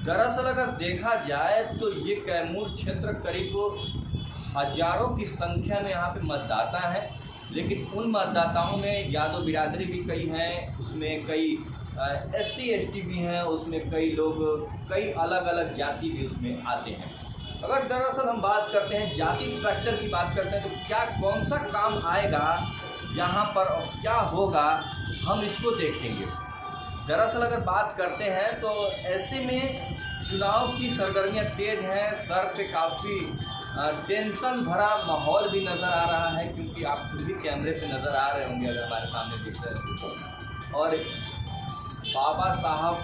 दरअसल अगर देखा जाए तो ये कैमूर क्षेत्र करीब हजारों की संख्या में यहाँ पे मतदाता हैं, लेकिन उन मतदाताओं में यादव बिरादरी भी कई हैं, उसमें कई SC ST भी हैं, उसमें कई लोग कई अलग अलग जाति भी उसमें आते हैं। अगर दरअसल हम बात करते हैं जाति फैक्टर की बात करते हैं तो क्या कौन सा काम आएगा यहाँ पर और क्या होगा हम इसको देखेंगे। दरअसल अगर बात करते हैं तो ऐसे में चुनाव की सरगर्मियाँ तेज हैं, सर पे काफ़ी टेंशन भरा माहौल भी नज़र आ रहा है, क्योंकि आप खुद भी कैमरे पे नज़र आ रहे होंगे अगर हमारे सामने दिख रहे हैं। और बाबा साहब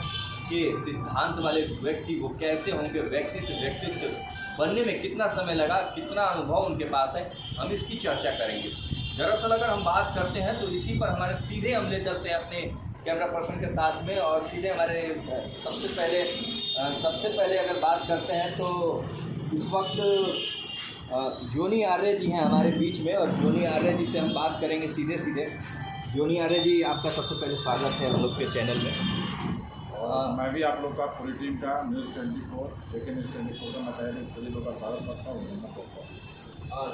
के सिद्धांत वाले व्यक्ति वो कैसे होंगे, व्यक्ति से व्यक्तित्व बनने में कितना समय लगा, कितना अनुभव उनके पास है, हम इसकी चर्चा करेंगे। दरअसल अगर हम बात करते हैं तो इसी पर हमारे सीधे हम ले चलते हैं अपने कैमरा पर्सन के साथ में, और सीधे हमारे सबसे पहले अगर बात करते हैं तो इस वक्त जोनी आर्य जी हैं हमारे बीच में, और जोनी आर्य जी से हम बात करेंगे सीधे। जोनी आर्य जी, आपका सबसे पहले स्वागत है हम लोग के चैनल में। और मैं भी आप लोग का पूरी टीम का न्यूज़ 24 लेकिन न्यूज़ 24 का मैं सभी लोग का स्वागत करता हूँ।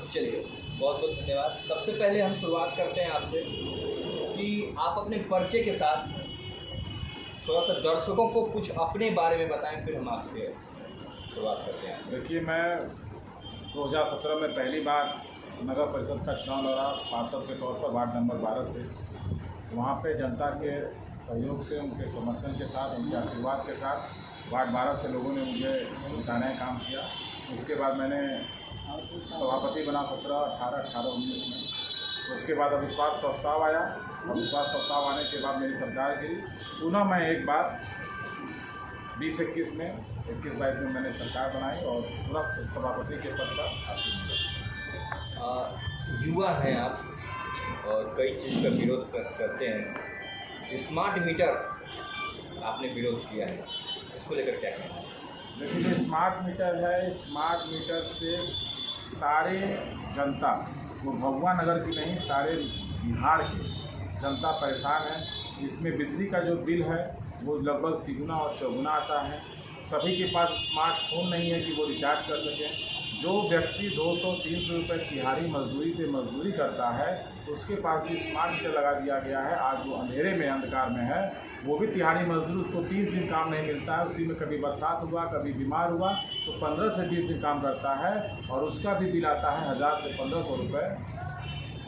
चलिए, बहुत बहुत धन्यवाद। सबसे पहले हम शुरुआत करते हैं आपसे कि आप अपने परिचय के साथ थोड़ा सा दर्शकों को कुछ अपने बारे में बताएं, फिर हम आपसे शुरुआत करते हैं। देखिए, मैं 2017 में पहली बार नगर परिषद का चुनाव लड़ा पार्षद के तौर पर वार्ड नंबर 12 से। वहाँ पे जनता के सहयोग से, उनके समर्थन के साथ, उनके आशीर्वाद के साथ वार्ड 12 से लोगों ने मुझे जिताने का काम किया। उसके बाद मैंने सभापति बना 17, 18, 19 में। उसके बाद अविश्वास प्रस्ताव आया। अविश्वास प्रस्ताव आने के बाद मेरी सरकार गिरी। पुनः मैं एक बार 20-21 में 21-22 में मैंने सरकार बनाई और पूरा सभापति के पद पर हासिल किया। युवा हैं आप और कई चीज़ का विरोध करते हैं। स्मार्ट मीटर आपने विरोध किया है, इसको लेकर क्या कहना है? देखिए, जो स्मार्ट मीटर है, स्मार्ट मीटर से सारे जनता, वो भभुआ नगर की नहीं, सारे बिहार की जनता परेशान है। इसमें बिजली का जो बिल है वो लगभग 3 और 4 आता है। सभी के पास स्मार्टफोन नहीं है कि वो रिचार्ज कर सकें। जो व्यक्ति 200-300 रुपये तिहाड़ी मजदूरी पे मजदूरी करता है उसके पास भी स्मार्ट मीटर लगा दिया गया है। आज वो अंधेरे में, अंधकार में है, वो भी तिहाड़ी मजदूर, उसको 30 दिन काम नहीं मिलता है। उसी में कभी बरसात हुआ, कभी बीमार हुआ तो 15 से 20 दिन काम करता है और उसका भी बिल आता है 1000 से 1500 रुपये।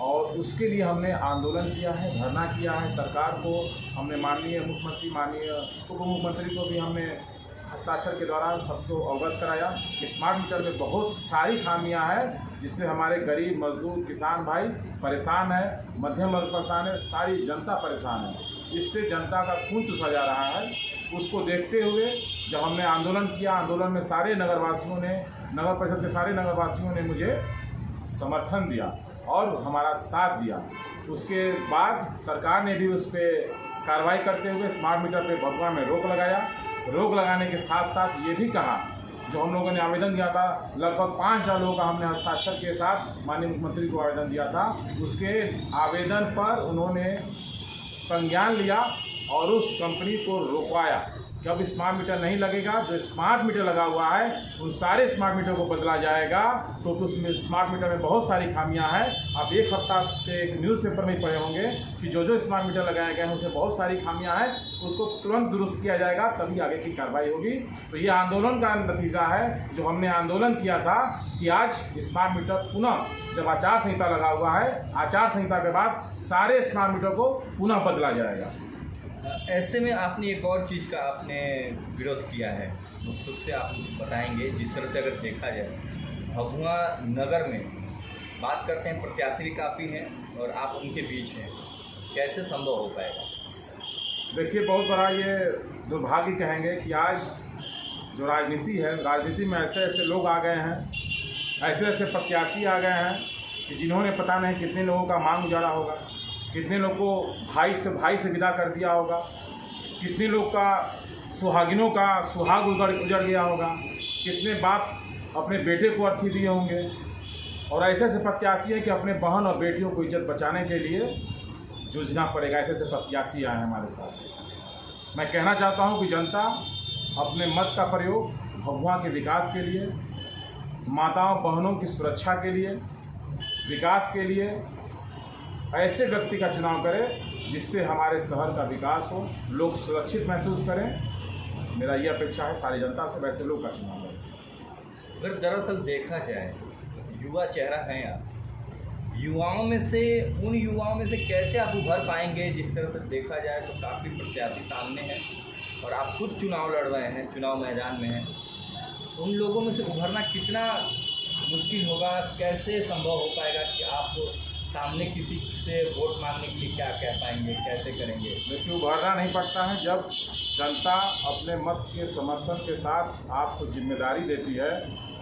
और उसके लिए हमने आंदोलन किया है, धरना किया है। सरकार को हमने माननीय मुख्यमंत्री, माननीय उप मुख्यमंत्री को भी हमने हस्ताक्षर के दौरान सबको अवगत कराया। स्मार्ट मीटर में बहुत सारी खामियां हैं जिससे हमारे गरीब मजदूर किसान भाई परेशान है, मध्यम वर्ग परेशान है, सारी जनता परेशान है। इससे जनता का खून चूसा जा रहा है। उसको देखते हुए जब हमने आंदोलन किया, आंदोलन में सारे नगरवासियों ने, नगर परिषद के सारे नगरवासियों ने मुझे समर्थन दिया और हमारा साथ दिया। उसके बाद सरकार ने भी उस पर कार्रवाई करते हुए स्मार्ट मीटर पे भभुआ में रोक लगाया। रोक लगाने के साथ साथ ये भी कहा, जो हम लोगों ने आवेदन दिया था, लगभग 5000 लोगों का हमने हस्ताक्षर के साथ माननीय मुख्यमंत्री को आवेदन दिया था। उसके आवेदन पर उन्होंने संज्ञान लिया और उस कंपनी को रोकवाया कि अब स्मार्ट मीटर नहीं लगेगा। जो स्मार्ट मीटर लगा हुआ है उन सारे स्मार्ट मीटर को बदला जाएगा। तो उसमें स्मार्ट मीटर में बहुत सारी खामियां हैं। आप एक हफ्ता से एक न्यूज़पेपर में पढ़े होंगे कि जो स्मार्ट मीटर लगाए गए हैं उसमें बहुत सारी खामियां हैं, उसको तुरंत दुरुस्त किया जाएगा, तभी आगे की कार्रवाई होगी। तो ये आंदोलन का नतीजा है, जो हमने आंदोलन किया था कि आज स्मार्ट मीटर पुनः, जब आचार संहिता लगा हुआ है, आचार संहिता के बाद सारे स्मार्ट मीटर को पुनः बदला जाएगा। ऐसे में आपने एक और चीज़ का आपने विरोध किया है, तो खुद से आप बताएंगे। जिस तरह से अगर देखा जाए भभुआ नगर में बात करते हैं, प्रत्याशी भी काफ़ी हैं और आप उनके बीच हैं, कैसे संभव हो पाएगा? देखिए, बहुत बड़ा ये दुर्भाग्य कहेंगे कि आज जो राजनीति है, राजनीति में ऐसे ऐसे लोग आ गए हैं, ऐसे ऐसे प्रत्याशी आ गए हैं कि जिन्होंने पता नहीं कितने लोगों का मांग उजाड़ा होगा, कितने लोग को भाई से विदा कर दिया होगा, कितने लोग का सुहागिनों का सुहाग उजड़ गया होगा, कितने बाप अपने बेटे को अर्थी दिए होंगे। और ऐसे ऐसे प्रत्याशी हैं कि अपने बहन और बेटियों को इज्जत बचाने के लिए जूझना पड़ेगा। ऐसे ऐसे प्रत्याशी आए हैं हमारे साथ। मैं कहना चाहता हूं कि जनता अपने मत का प्रयोग भभुआ के विकास के लिए, माताओं बहनों की सुरक्षा के लिए, विकास के लिए ऐसे व्यक्ति का चुनाव करें जिससे हमारे शहर का विकास हो, लोग सुरक्षित महसूस करें। मेरा ये अपेक्षा है सारी जनता से, वैसे लोग का चुनाव करें। अगर दरअसल देखा जाए, युवा चेहरा हैं आप, युवाओं में से, उन युवाओं में से कैसे आप उभर पाएंगे? जिस तरह से देखा जाए तो काफ़ी प्रत्याशी सामने हैं और आप खुद चुनाव लड़ रहे हैं, चुनाव मैदान में हैं। उन लोगों में से उभरना कितना मुश्किल होगा? कैसे संभव हो पाएगा कि आप सामने किसी से वोट मांगने के लिए क्या कह पाएंगे, कैसे करेंगे? देखिए, उभरना नहीं पड़ता है। जब जनता अपने मत के समर्थन के साथ आपको जिम्मेदारी देती है,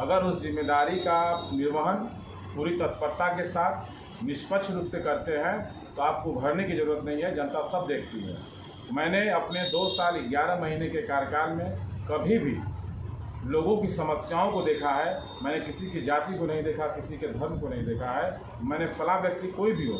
अगर उस जिम्मेदारी का निर्वहन पूरी तत्परता के साथ निष्पक्ष रूप से करते हैं तो आपको उभरने की ज़रूरत नहीं है, जनता सब देखती है। मैंने अपने 2 साल 11 महीने के कार्यकाल में कभी भी लोगों की समस्याओं को देखा है। मैंने किसी की जाति को नहीं देखा, किसी के धर्म को नहीं देखा है। मैंने फला व्यक्ति कोई भी हो,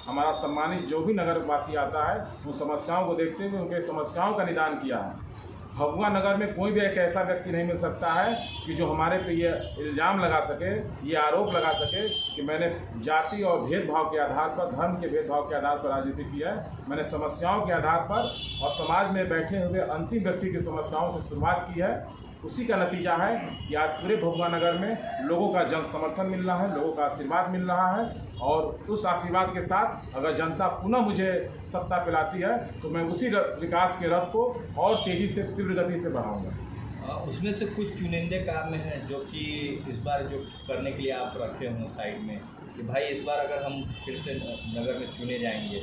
हमारा सम्मानित जो भी नगर वासी आता है, उन समस्याओं को देखते हुए उनके समस्याओं का निदान किया है। भभुआ नगर में कोई भी एक ऐसा व्यक्ति नहीं मिल सकता है कि जो हमारे पे ये इल्ज़ाम लगा सके, ये आरोप लगा सके कि मैंने जाति और भेदभाव के आधार पर, धर्म के भेदभाव के आधार पर राजनीति की है। मैंने समस्याओं के आधार पर और समाज में बैठे हुए अंतिम व्यक्ति की समस्याओं से शुरुआत की है। उसी का नतीजा है कि आज पूरे भभुआ नगर में लोगों का जन समर्थन मिल रहा है, लोगों का आशीर्वाद मिल रहा है। और उस आशीर्वाद के साथ अगर जनता पुनः मुझे सत्ता पिलाती है तो मैं उसी विकास के रथ को और तेज़ी से, तीव्र गति से बढ़ाऊंगा। उसमें से कुछ चुनिंदे काम हैं जो कि इस बार जो करने के लिए आप रखे हों साइड में, कि भाई इस बार अगर हम फिर से नगर में चुने जाएंगे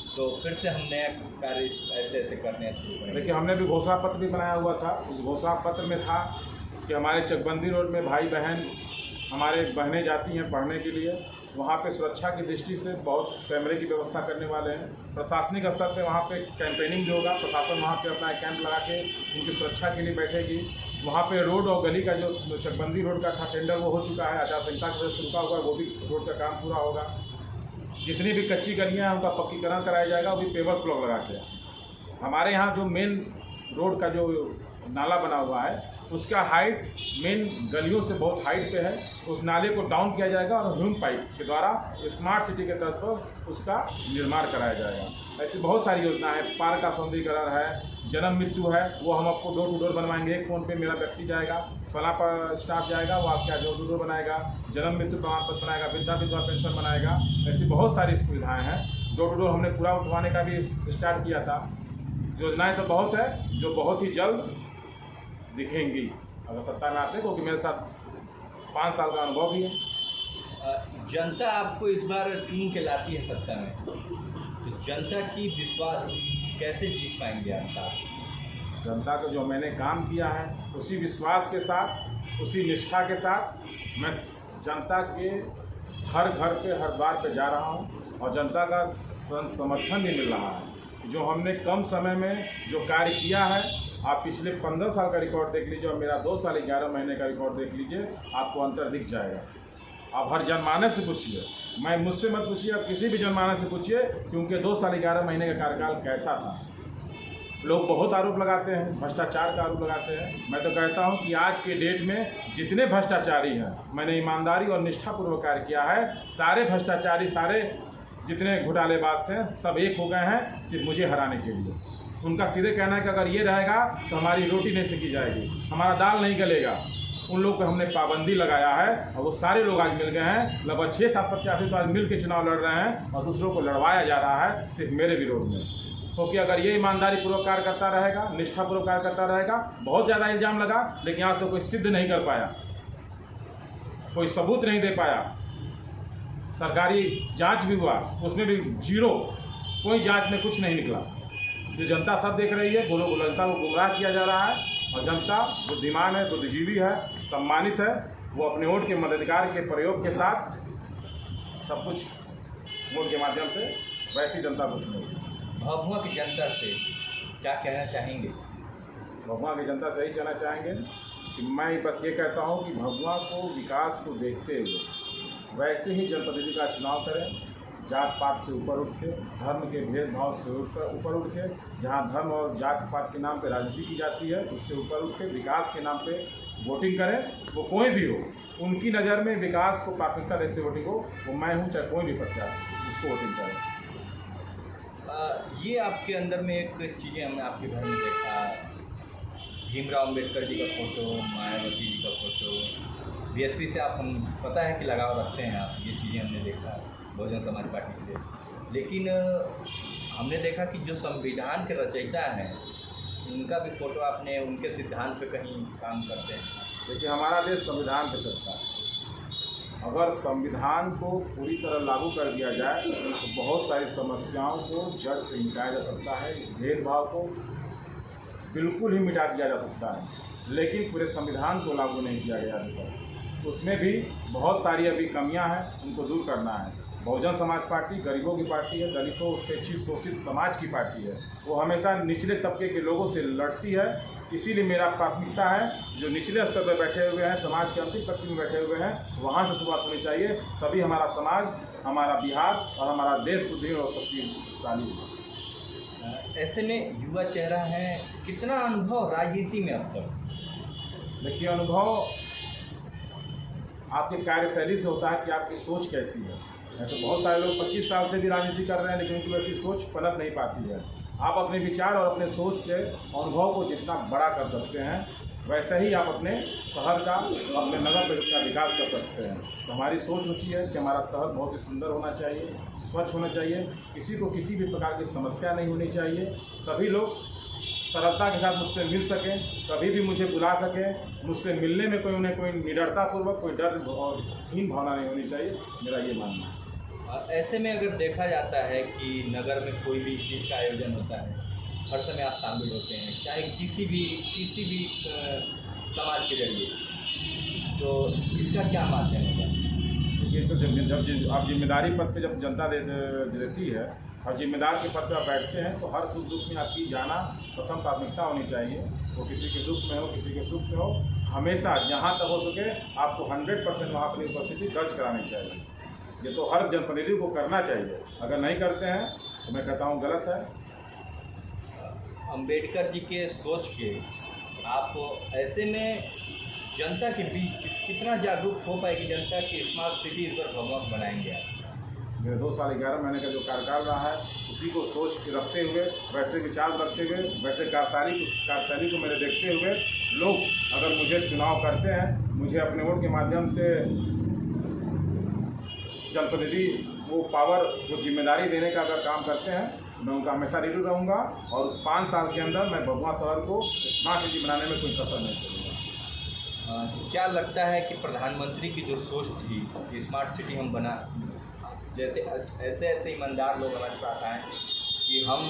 तो फिर से हम नया कार्य ऐसे ऐसे करने शुरू करेंगे। देखिए, हमने भी घोषणा पत्र भी बनाया हुआ था। उस घोषणा पत्र में था कि हमारे चकबंदी रोड में भाई बहन, हमारे बहनें जाती हैं पढ़ने के लिए, वहाँ पे सुरक्षा की दृष्टि से बहुत कैमरे की व्यवस्था करने वाले हैं। प्रशासनिक स्तर पे वहाँ पे कैंपेनिंग भी होगा। प्रशासन वहाँ पे अपना कैंप लगा के उनकी सुरक्षा के लिए बैठेगी। वहाँ पे रोड और गली का जो चकबंदी रोड का था टेंडर वो हो चुका है, आचार संहिता की वजह से रुका हुआ है, वो भी रोड का काम पूरा होगा। जितनी भी कच्ची गलियाँ हैं उनका पक्कीकरण कराया जाएगा, वो भी पेवर्स ब्लॉक लगा के। हमारे यहाँ जो मेन रोड का जो नाला बना हुआ है उसका हाइट मेन गलियों से बहुत हाइट पे है, उस नाले को डाउन किया जाएगा और ह्यूम पाइप के द्वारा स्मार्ट सिटी के तर्ज पर उसका निर्माण कराया जाएगा। ऐसी बहुत सारी योजना है। पार्क का सौंदर्यीकरण है, जन्म मृत्यु है, वो हम आपको डोर टू डोर बनवाएंगे। एक फ़ोन पे मेरा व्यक्ति जाएगा, फला पर स्टाफ जाएगा, वो आपके यहाँ डोर टू डोर बनाएगा, जन्म मृत्यु प्रमाण पत्र बनाएगा, वृद्धा विधवा पेंशन बनाएगा। ऐसी बहुत सारी सुविधाएँ हैं। डोर टू डोर हमने पूरा उठवाने का भी स्टार्ट किया था। योजनाएँ तो बहुत है जो बहुत ही जल्द दिखेंगी अगर सत्ता में आते हैं, क्योंकि मेरे साथ 5 साल का अनुभव भी है। जनता आपको इस बार चुन के लाती है सत्ता में, तो जनता की विश्वास कैसे जीत पाएंगे आप साथ? जनता को जो मैंने काम किया है उसी विश्वास के साथ, उसी निष्ठा के साथ मैं जनता के हर घर पे, हर द्वार पे जा रहा हूँ और जनता का समर्थन भी मिल रहा है। जो हमने कम समय में जो कार्य किया है, आप पिछले 15 साल का रिकॉर्ड देख लीजिए और मेरा 2 साल 11 महीने का रिकॉर्ड देख लीजिए, आपको अंतर दिख जाएगा। आप हर जनमानस से पूछिए, मैं मुझसे मत पूछिए, आप किसी भी जनमानस से पूछिए कि उनके 2 साल 11 महीने का कार्यकाल कैसा था। लोग बहुत आरोप लगाते हैं, भ्रष्टाचार का आरोप लगाते हैं। मैं तो कहता हूं कि आज के डेट में जितने भ्रष्टाचारी हैं, मैंने ईमानदारी और निष्ठापूर्वक कार्य किया है। सारे भ्रष्टाचारी, सारे जितने घोटालेबाज थे, सब एक हो गए हैं सिर्फ मुझे हराने के लिए। उनका सीधे कहना है कि अगर ये रहेगा तो हमारी रोटी नहीं सेकी जाएगी, हमारा दाल नहीं गलेगा। उन लोग को हमने पाबंदी लगाया है और वो सारे लोग आज मिल गए हैं। लगभग 6-7 प्रत्याशी तो आज मिल के चुनाव लड़ रहे हैं और दूसरों को लड़वाया जा रहा है सिर्फ मेरे विरोध में। क्योंकि अगर ये ईमानदारी पूर्वक कार्य करता रहेगा, निष्ठापूर्वक कार्य करता रहेगा, बहुत ज़्यादा इल्ज़ाम लगा लेकिन आज तो कोई सिद्ध नहीं कर पाया, कोई सबूत नहीं दे पाया। सरकारी जांच भी हुआ, उसमें भी 0, कोई जांच में कुछ नहीं निकला। जो जनता सब देख रही है, बोलो जनता को गुमराह किया जा रहा है। और जनता बुद्धिमान है, बुद्धिजीवी है, सम्मानित है। वो अपने वोट के मताधिकार के प्रयोग के साथ सब कुछ वोट के माध्यम से वैसी जनता को चुनेगी। भभुआ की जनता से क्या कहना चाहेंगे? भभुआ की जनता से यही कहना चाहेंगे कि मैं बस ये कहता हूँ कि भभुआ को विकास को देखते हुए वैसे ही जनप्रतिनिधि का चुनाव करें। जात पात से ऊपर उठ के, धर्म के भेदभाव से ऊपर उठ के, जहाँ धर्म और जात पात के नाम पे राजनीति की जाती है उससे ऊपर उठ के विकास के नाम पे वोटिंग करें। वो कोई भी हो, उनकी नज़र में विकास को प्राथमिकता देते वोटिंग को, वो मैं हूँ चाहे कोई भी प्रत्याशी, उसको वोटिंग करें। ये आपके अंदर में एक चीज़ें हमने आपके घर में देखा, भीमराव अंबेडकर जी का फ़ोटो, मायावती जी का फ़ोटो, बीएसपी से आप हम पता है कि लगाव रखते हैं आप, ये चीज़ें हमने देखा बहुजन समाज पार्टी से। लेकिन हमने देखा कि जो संविधान के रचयिता हैं उनका भी फ़ोटो आपने, उनके सिद्धांत पे कहीं काम करते हैं। देखिए, हमारा देश संविधान पे चलता है। अगर संविधान को पूरी तरह लागू कर दिया जाए तो बहुत सारी समस्याओं को जड़ से मिटाया जा सकता है, इस भेदभाव को बिल्कुल ही मिटा दिया जा सकता है। लेकिन पूरे संविधान को लागू नहीं किया गया अभी तक, उसमें भी बहुत सारी अभी कमियां हैं, उनको दूर करना है। बहुजन समाज पार्टी गरीबों की पार्टी है, दलितों, उपेक्षित, शोषित समाज की पार्टी है। वो हमेशा निचले तबके के लोगों से लड़ती है, इसीलिए मेरा प्राथमिकता है जो निचले स्तर पर बैठे हुए हैं, समाज के अंतिम पंक्ति में बैठे हुए हैं, वहाँ से शुरुआत होनी चाहिए, तभी हमारा समाज, हमारा बिहार और हमारा देश सुदृढ़ और शक्तिशाली होगा। ऐसे में युवा चेहरा है, कितना अनुभव राजनीति में अब तक? देखिए, अनुभव आपके कार्यशैली से होता है कि आपकी सोच कैसी है। तो बहुत सारे लोग 25 साल से भी राजनीति कर रहे हैं लेकिन उनकी वैसी सोच पनप नहीं पाती है। आप अपने विचार और अपने सोच से अनुभव को जितना बड़ा कर सकते हैं वैसे ही आप अपने शहर का, अपने नगर का विकास कर सकते हैं। तो हमारी सोच ऊँची है कि हमारा शहर बहुत ही सुंदर होना चाहिए, स्वच्छ होना चाहिए, किसी को किसी भी प्रकार की समस्या नहीं होनी चाहिए, सभी लोग सरलता के साथ मुझसे मिल सकें, कभी भी मुझे बुला सकें, मुझसे मिलने में कोई उन्हें कोई निडरतापूर्वक, कोई डर और हीन भावना नहीं होनी चाहिए, मेरा ये मानना है। ऐसे में अगर देखा जाता है कि नगर में कोई भी चीज़ का आयोजन होता है, हर समय आप शामिल होते हैं, चाहे किसी भी समाज के जरिए, तो इसका क्या माध्यम होगा? देखिए, तो जब आप जिम्मेदारी पद पे जब जनता देती है और जिम्मेदार के पद पर आप बैठते हैं तो हर सुख दुख में आपकी जाना प्रथम प्राथमिकता होनी चाहिए। वो किसी के दुख में हो, किसी के सुख में हो, हमेशा जहाँ तक हो सके आपको 100% वहाँ अपनी उपस्थिति दर्ज करानी चाहिए। ये तो हर जनप्रतिनिधि को करना चाहिए, अगर नहीं करते हैं तो मैं कहता हूँ गलत है। अंबेडकर जी के सोच के आप ऐसे में जनता के बीच कितना जागरूक हो पाएगी जनता की स्मार्ट सिटी इस पर भगवान बनाएंगे आप? मेरे 2 साल 11 महीने का जो कार्यकाल रहा है उसी को सोच के रखते हुए, वैसे विचार रखते हुए, वैसे कार्यशैली को मेरे देखते हुए लोग अगर मुझे चुनाव करते हैं, मुझे अपने वोट के माध्यम से जनप्रतिनिधि वो पावर, वो जिम्मेदारी देने का अगर काम करते हैं, मैं उनका हमेशा रेडी रहूँगा और उस 5 साल के अंदर मैं भभुआ शहर को स्मार्ट सिटी बनाने में कोई कसर नहीं छोड़ूंगा। क्या लगता है कि प्रधानमंत्री की जो सोच थी कि स्मार्ट सिटी हम बना, जैसे ऐसे ईमानदार लोग हमारे साथ आए कि हम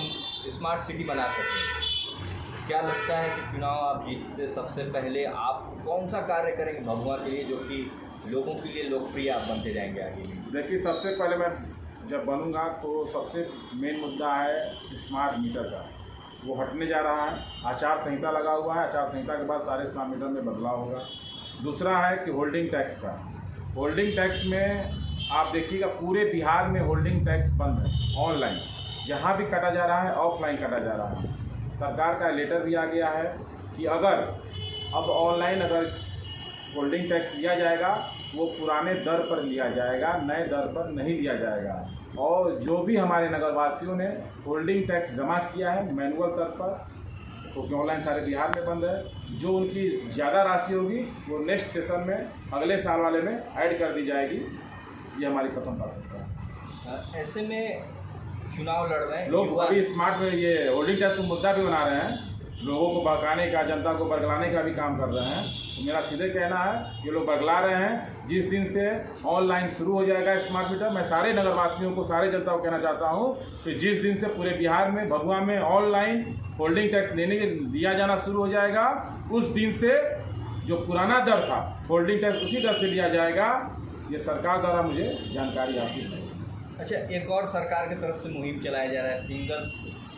स्मार्ट सिटी बना सकें, क्या लगता है कि चुनाव आप जीतते सबसे पहले आप कौन सा कार्य करेंगे भभुआ के लिए जो कि लोगों के लिए लोकप्रिय आप बनते जाएंगे आगे भी? देखिए, सबसे पहले मैं जब बनूंगा तो सबसे मेन मुद्दा है स्मार्ट मीटर का, वो हटने जा रहा है। आचार संहिता लगा हुआ है, आचार संहिता के बाद सारे स्मार्ट मीटर में बदलाव होगा। दूसरा है कि होल्डिंग टैक्स का, होल्डिंग टैक्स में आप देखिएगा पूरे बिहार में होल्डिंग टैक्स बंद है। ऑनलाइन जहाँ भी काटा जा रहा है, ऑफलाइन काटा जा रहा है। सरकार का लेटर भी आ गया है कि अगर अब ऑनलाइन अगर होल्डिंग टैक्स लिया जाएगा वो पुराने दर पर लिया जाएगा, नए दर पर नहीं लिया जाएगा। और जो भी हमारे नगरवासियों ने होल्डिंग टैक्स जमा किया है मैनुअल तौर पर, क्योंकि ऑनलाइन सारे बिहार में बंद है, जो उनकी ज़्यादा राशि होगी वो नेक्स्ट सेशन में अगले साल वाले में ऐड कर दी जाएगी। ये हमारी प्रथम प्राथमिकता है। ऐसे में चुनाव लड़ रहे हैं लोग, अभी स्मार्ट में ये होल्डिंग टैक्स को मुद्दा भी बना रहे हैं, लोगों को बहकाने का, जनता को बरगलाने का भी काम कर रहे हैं। तो मेरा सीधे कहना है ये लोग बरगला रहे हैं। जिस दिन से ऑनलाइन शुरू हो जाएगा स्मार्ट मीटर, मैं सारे नगरवासियों को, सारे जनता को कहना चाहता हूँ कि जिस दिन से पूरे बिहार में, भभुआ में ऑनलाइन होल्डिंग टैक्स लिया जाना शुरू हो जाएगा, उस दिन से जो पुराना दर था होल्डिंग टैक्स उसी दर से लिया जाएगा। ये सरकार द्वारा मुझे जानकारी हासिल है। अच्छा, एक और सरकार की तरफ से मुहिम चलाया जा रहा है, सिंगल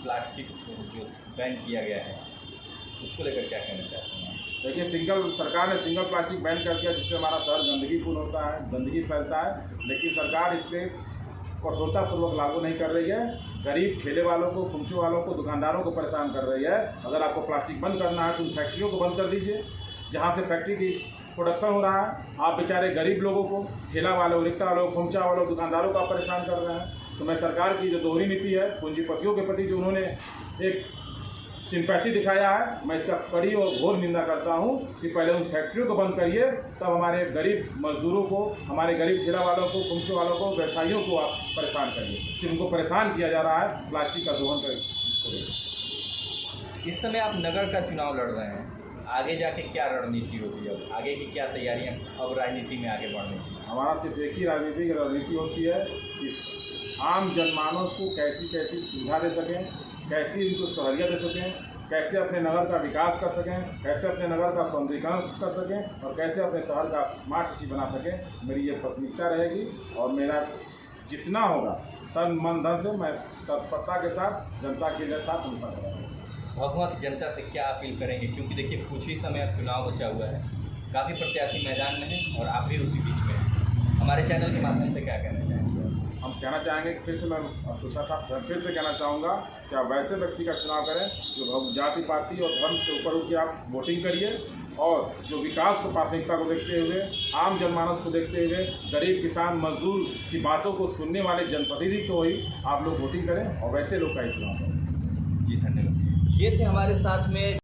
प्लास्टिक जो बैन किया गया है, उसको लेकर क्या कहना चाहते हैं? देखिए, सरकार ने सिंगल प्लास्टिक बैन कर दिया, जिससे हमारा शहर गंदगी पूर्ण होता है, गंदगी फैलता है। लेकिन सरकार इस पर कठोरतापूर्वक लागू नहीं कर रही है। गरीब ठेले वालों को, खुमचो वालों को, दुकानदारों को परेशान कर रही है। अगर आपको प्लास्टिक बंद करना है तो उन फैक्ट्रियों को बंद कर दीजिए जहाँ से फैक्ट्री की प्रोडक्शन हो रहा है। आप बेचारे गरीब लोगों को, ठेला वालों, रिक्शा वालों, खुमचा वालों, दुकानदारों को आप परेशान कर रहे हैं। तो मैं सरकार की जो दोहरी नीति है, पूंजीपतियों के प्रति जो उन्होंने एक सिंपैथी दिखाया है, मैं इसका कड़ी और घोर निंदा करता हूं कि पहले उन फैक्ट्रियों को बंद करिए, तब हमारे गरीब मजदूरों को, हमारे गरीब ठेला वालों को, खुमचो वालों को, व्यवसायियों को आप परेशान करिए। सिर्फ उनको परेशान किया जा रहा है प्लास्टिक का दोहन कर। इस समय आप नगर का चुनाव लड़ रहे हैं, आगे जाके क्या रणनीति होगी, अब आगे की क्या तैयारियां अब राजनीति में आगे बढ़ने की? हमारा सिर्फ एक ही राजनीतिक रणनीति होती है कि आम जनमानस को कैसी कैसी सुविधा दे सकें, कैसी इनको सहूलियत दे सकें, कैसे अपने नगर का विकास कर सकें, कैसे अपने नगर का सौंदर्यीकरण कर सकें और कैसे अपने शहर का स्मार्ट सिटी बना सकें। मेरी ये प्राथमिकता रहेगी और मेरा जितना होगा तन मन धन से मैं तत्परता के साथ जनता के साथ हमेशा करूँगा। भगवत जनता से क्या अपील करेंगे, क्योंकि देखिए कुछ ही समय अब चुनाव बचा हुआ है, काफ़ी प्रत्याशी मैदान में हैं और आप भी उसी बीच में हैं, हमारे चैनल के माध्यम से क्या कहना चाहेंगे? हम कहना चाहेंगे कि फिर से मैं पूछा था, फिर से कहना चाहूँगा कि आप वैसे व्यक्ति का चुनाव करें जो जाति पाति और धर्म से ऊपर उठ के आप वोटिंग करिए और जो विकास को प्राथमिकता को देखते हुए, आम जनमानस को देखते हुए, गरीब किसान मजदूर की बातों को सुनने वाले जनप्रतिनिधि को ही आप लोग वोटिंग करें और वैसे लोग का ही चुनाव करें। जी धन्यवाद। ये थे हमारे साथ में